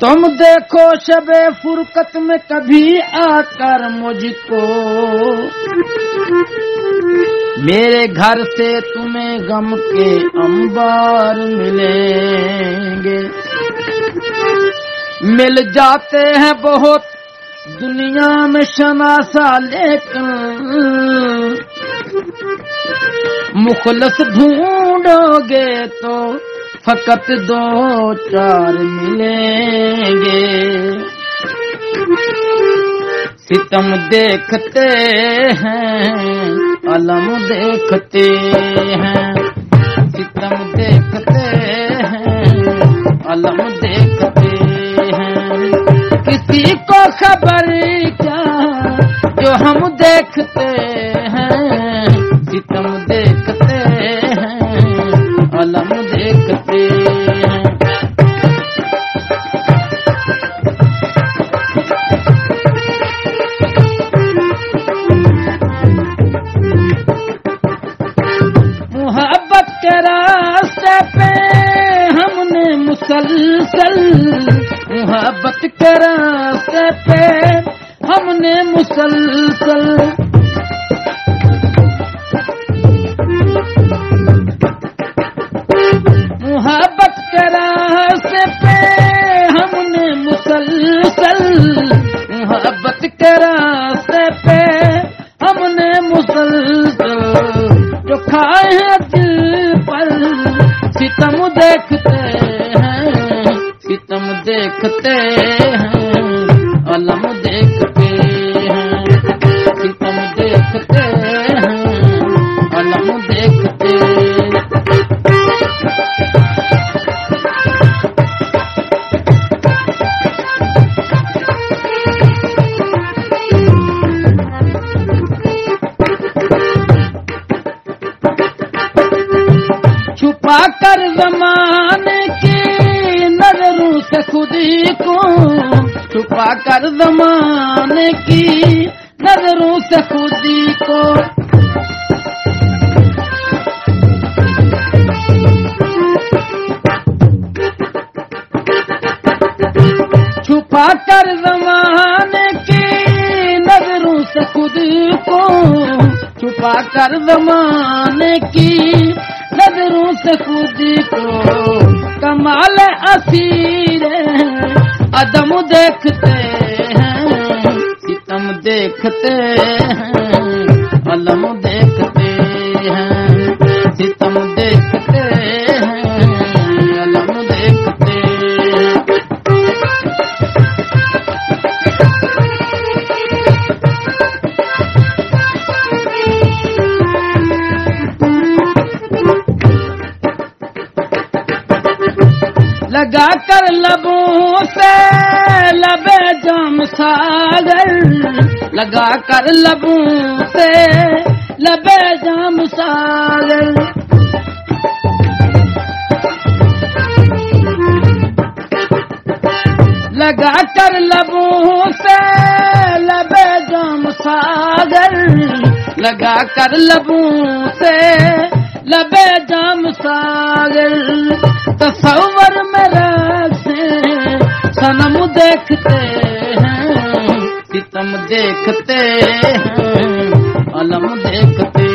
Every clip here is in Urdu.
تم دیکھو شب فرقت میں کبھی آ کر مجھ کو، میرے گھر سے تمہیں غم کے انبار ملیں گے۔ مل جاتے ہیں بہت دنیا میں شناسا، لیکن مخلص ڈھونڈو گے تو فقط دو چار ملیں گے۔ ستم دیکھتے ہیں علم دیکھتے ہیں، ستم دیکھتے ہیں علم دیکھتے ہیں، کسی کو خبر کیا جو ہم دیکھتے ہیں، ستم دیکھتے ہیں علم دیکھتے ہیں۔ محبت کے راستے پہ ہم نے مسلسل، محبت کے راستے پہ ہم نے مسلسل، محبت کے راستے پہ ہم نے مسلسل، محبت کے راستے پہ ہم نے مسلسل، جو کھائے ہیں دل پر ستم دیکھتے ہیں، ستم دیکھتے ہیں علم دیکھتے ہیں، ستم دیکھتے ہیں علم دیکھتے ہیں۔ چھپا کر زمانے کی نظروں سے خودی کو، چھپا کر زمانے کی نظروں سے خودی کو، چھپا کر زمانے کی نظروں سے خود کو، چھپا کر زمانے کی نظروں سے خود کو، کمال اسیر عدم دیکھتے ہیں، ستم دیکھتے ہیں علم دیکھتے ہیں، ستم دیکھتے ہیں علم دیکھتے ہیں۔ لگا کر لبوں سے لبے جام ساگر، لگا کر لبوں سے لبے جام ساگر، لگا کر لبوں سے لبے جام ساگر، لگا کر لبوں سے لبے جام ساگر، تصور میں رکھتے صنم دیکھتے ہیں، ستم دیکھتے ہیں علم دیکھتے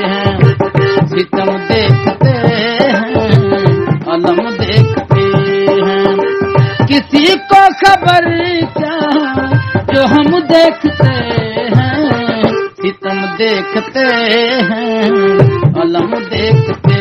ہیں، ستم دیکھتے ہیں علم دیکھتے ہیں، کسی کو خبر کیا جو ہم دیکھتے ہیں، ستم دیکھتے ہیں علم دیکھتے